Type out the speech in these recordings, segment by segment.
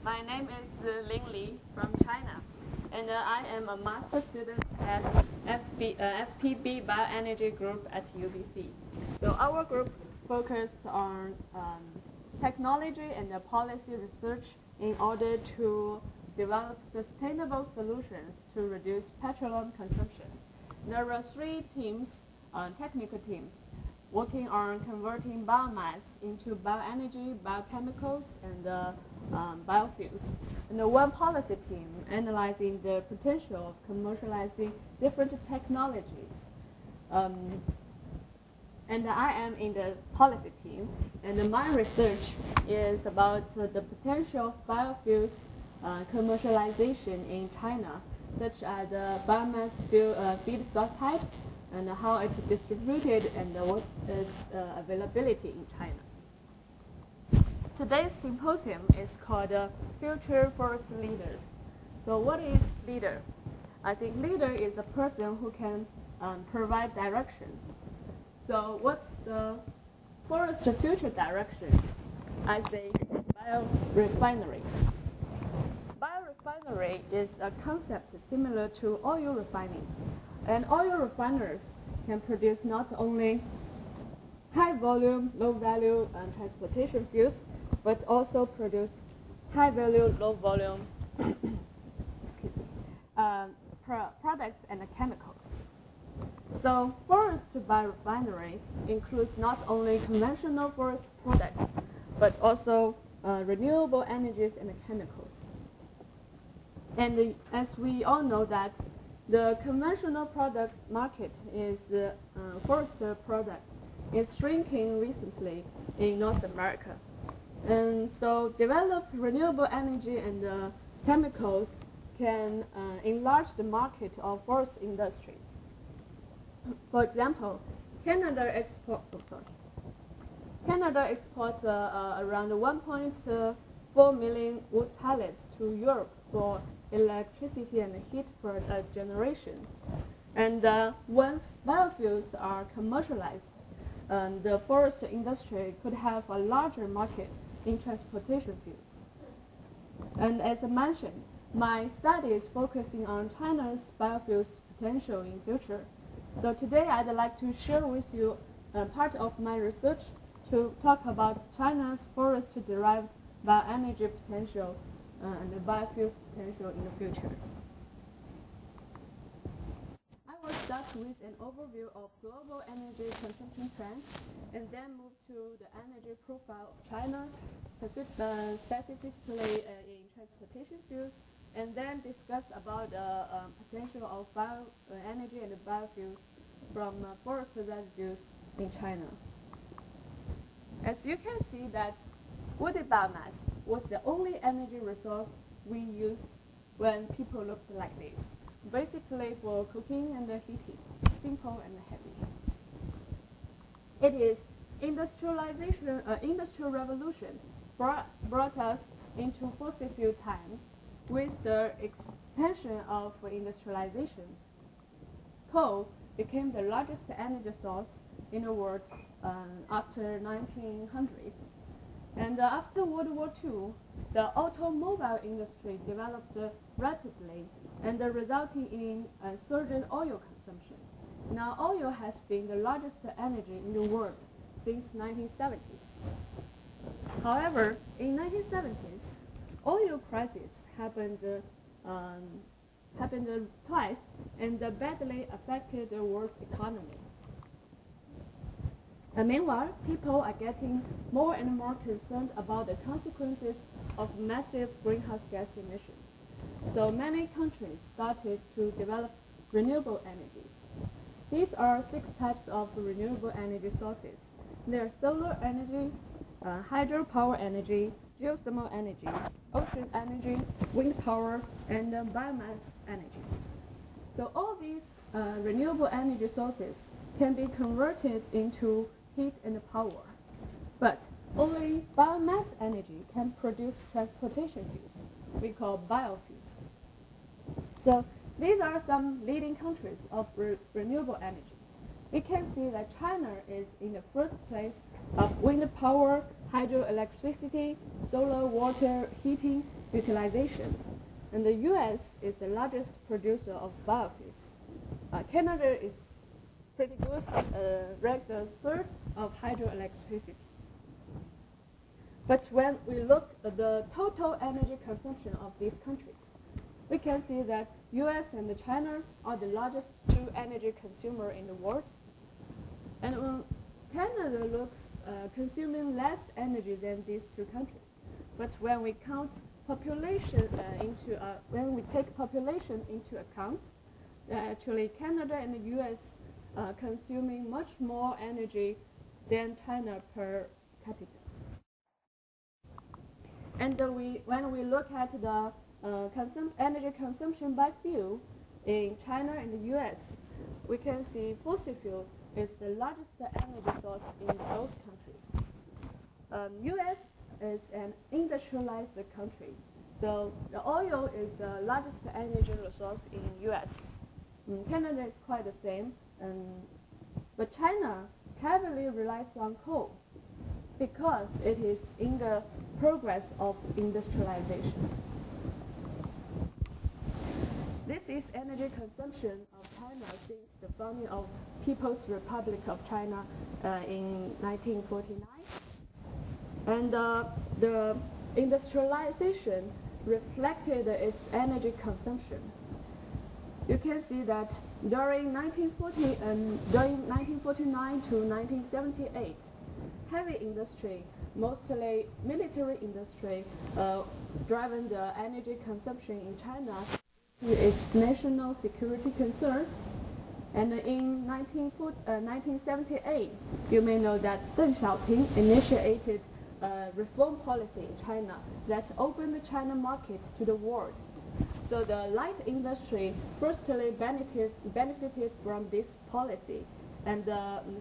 My name is Ling Li from China, and I am a master student at FPB Bioenergy Group at UBC. So our group focuses on technology and policy research in order to develop sustainable solutions to reduce petroleum consumption. There are three teams, technical teams, working on converting biomass into bioenergy, biochemicals, and biofuels. And one policy team analyzing the potential of commercializing different technologies. And I am in the policy team, and my research is about the potential of biofuels commercialization in China, such as biomass feedstock types, and how it's distributed and what's its availability in China. Today's symposium is called Future Forest Leaders. So what is leader? I think leader is a person who can provide directions. So what's the forest future directions? I say biorefinery. Biorefinery is a concept similar to oil refining. And oil refiners can produce not only high volume, low value transportation fuels, but also produce high value, low volume products and chemicals. So forest biorefinery includes not only conventional forest products, but also renewable energies and chemicals. And as we all know that the conventional product market is forest product is shrinking recently in North America. And so developed renewable energy and chemicals can enlarge the market of forest industry. For example, Canada exports around 1.4 million wood pellets to Europe for electricity and heat generation. And once biofuels are commercialized, the forest industry could have a larger market in transportation fuels. And as I mentioned, my study is focusing on China's biofuels potential in future. So today I'd like to share with you part of my research to talk about China's forest-derived bioenergy potential and the biofuels potential in the future. I will start with an overview of global energy consumption trends and then move to the energy profile of China, specifically in transportation fuels, and then discuss about the potential of bioenergy and biofuels from forest residues in China. As you can see that wooded biomass was the only energy resource we used when people looked like this, basically for cooking and heating, simple and heavy. It is industrial revolution brought us into fossil fuel time with the expansion of industrialization. Coal became the largest energy source in the world after 1900. And after World War II, the automobile industry developed rapidly and resulting in a surge in oil consumption. Now oil has been the largest energy in the world since 1970s. However, in 1970s, oil crisis happened twice and badly affected the world's economy. And meanwhile, people are getting more and more concerned about the consequences of massive greenhouse gas emissions. So many countries started to develop renewable energies. These are 6 types of renewable energy sources. They are solar energy, hydropower energy, geothermal energy, ocean energy, wind power, and biomass energy. So all these renewable energy sources can be converted into heat and power. But only biomass energy can produce transportation fuels, we call biofuels. So these are some leading countries of renewable energy. We can see that China is in the first place of wind power, hydroelectricity, solar water heating utilizations. And the US is the largest producer of biofuels. Canada is pretty good, ranked the third of hydroelectricity. But when we look at the total energy consumption of these countries, we can see that US and China are the largest two energy consumers in the world. And Canada looks consuming less energy than these two countries. But when we count population when we take population into account, actually Canada and the US are consuming much more energy than China per capita. And when we look at the energy consumption by fuel in China and the US, we can see fossil fuel is the largest energy source in those countries. US is an industrialized country, so the oil is the largest energy resource in US. Canada is quite the same, but China heavily relies on coal because it is in the progress of industrialization. This is energy consumption of China since the founding of People's Republic of China in 1949. And the industrialization reflected its energy consumption. You can see that during 1949 to 1978, heavy industry, mostly military industry, driven the energy consumption in China to its national security concern. And in 1978, you may know that Deng Xiaoping initiated a reform policy in China that opened the China market to the world. So the light industry firstly benefited from this policy, and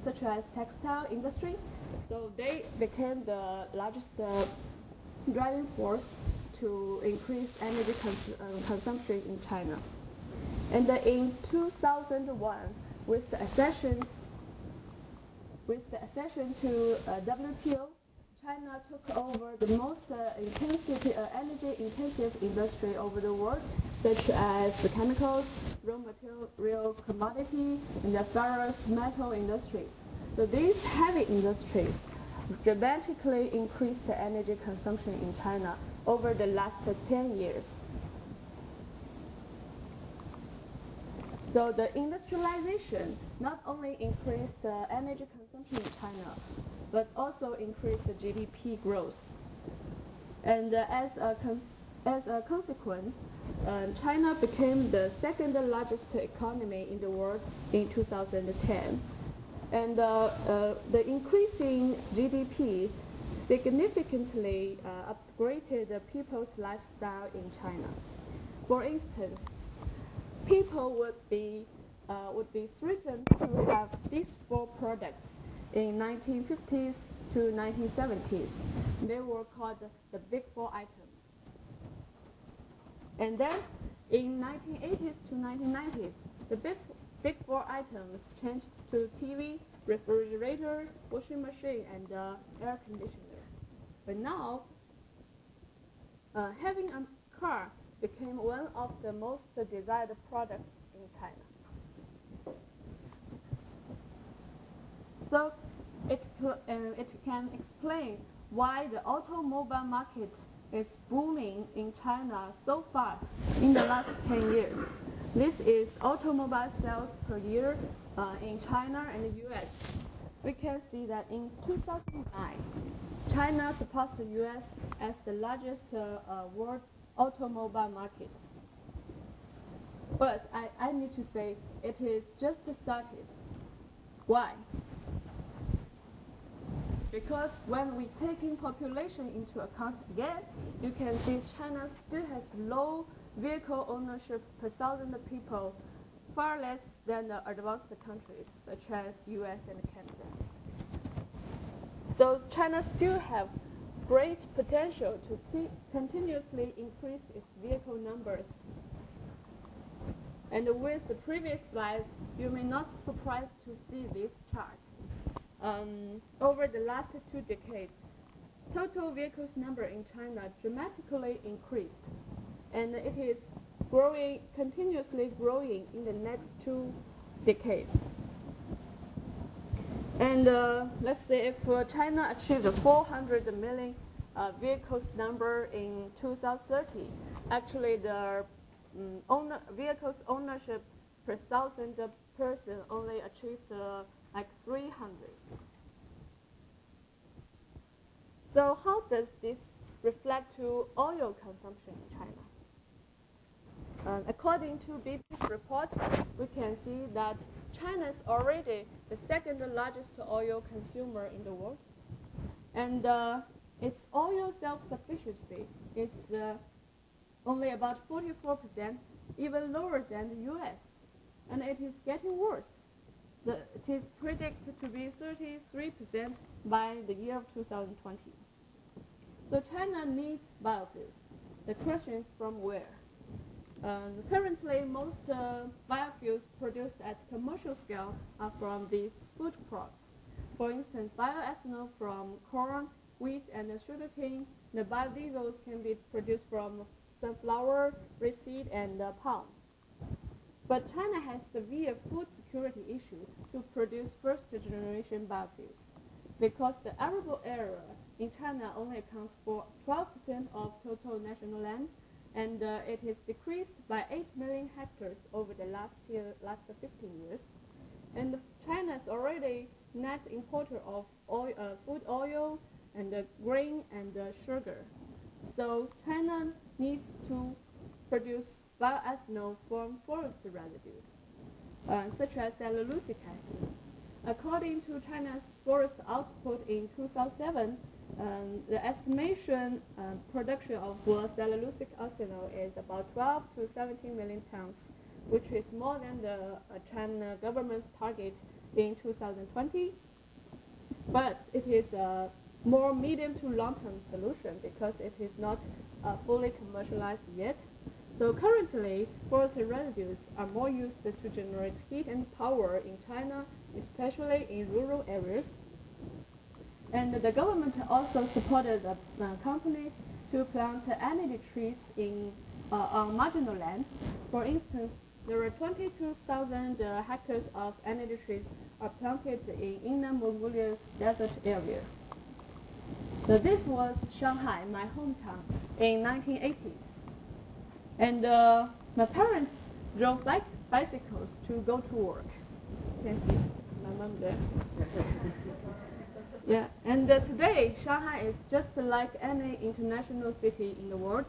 such as textile industry. So they became the largest driving force to increase energy consumption in China. And in 2001, with the accession to WTO, China took over the most energy-intensive industry over the world, such as the chemicals, raw material commodity, and the ferrous metal industries. So these heavy industries dramatically increased the energy consumption in China over the last 10 years. So the industrialization not only increased the energy consumption in China, but also increased the GDP growth. And as a consequence, China became the second largest economy in the world in 2010. And the increasing GDP significantly upgraded the people's lifestyle in China. For instance, people would be threatened to have these four products in 1950s to 1970s. They were called the Big Four items. And then in 1980s to 1990s, the Big Four items changed to TV, refrigerator, washing machine, and air conditioner. But now, having a car became one of the most desired products in China. So it can explain why the automobile market is booming in China so fast in the last 10 years. This is automobile sales per year in China and the US. We can see that in 2009, China surpassed the US as the largest world automobile market. But I need to say it is just started. Why? Because when we take in population into account again, you can see China still has low vehicle ownership per thousand people, far less than the advanced countries such as US and Canada. So China still have great potential to continuously increase its vehicle numbers. And with the previous slides, you may not be surprised to see this chart. over the last 2 decades, total vehicles number in China dramatically increased, and it is continuously growing in the next 2 decades. And let's say if China achieved 400 million vehicles number in 2030, actually the vehicles ownership per 1,000 person only achieved like 300. So how does this reflect to oil consumption in China? According to BP's report, we can see that China is already the 2nd largest oil consumer in the world, and its oil self-sufficiency is only about 44%, even lower than the US, and it is getting worse. It is predicted to be 33% by the year of 2020. So China needs biofuels. The question is from where? Currently, most biofuels produced at commercial scale are from these food crops. For instance, bioethanol from corn, wheat, and sugarcane. The biodiesels can be produced from sunflower, rapeseed, and palm. But China has severe food security issues to produce first-generation biofuels, because the arable area in China only accounts for 12% of total national land, and it has decreased by 8 million hectares over the last 15 years. And China is already net importer of food oil and grain and sugar. So China needs to produce bioethanol from forest residues, such as cellulosic acid. According to China's forest output in 2007, the estimation production of cellulosic ethanol is about 12 to 17 million tons, which is more than the China government's target in 2020. But it is a more medium to long-term solution because it is not fully commercialized yet. So currently, forest residues are more used to generate heat and power in China, especially in rural areas. And the government also supported companies to plant energy trees on marginal lands. For instance, there are 22,000 hectares of energy trees are planted in Inner Mongolia's desert area. So this was Shanghai, my hometown, in 1980s. And my parents drove bicycles to go to work. You can see my mom there. Yeah, and today Shanghai is just like any international city in the world,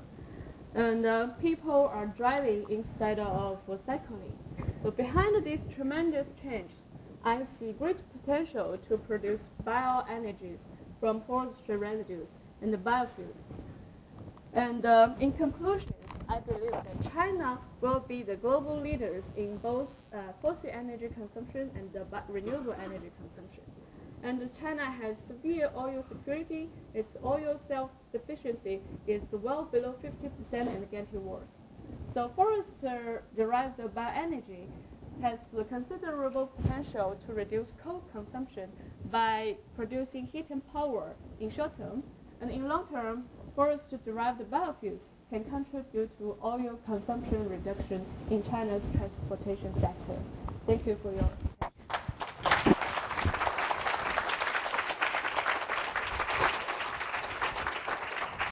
and people are driving instead of cycling. So behind this tremendous change, I see great potential to produce bioenergies from forestry residues and biofuels. And in conclusion, I believe that China will be the global leaders in both fossil energy consumption and renewable energy consumption. And China has severe oil security. Its oil self-sufficiency is well below 50% and getting worse. So forest-derived bioenergy has considerable potential to reduce coal consumption by producing heat and power in short term. And in long term, forest-derived biofuels can contribute to oil consumption reduction in China's transportation sector. Thank you for your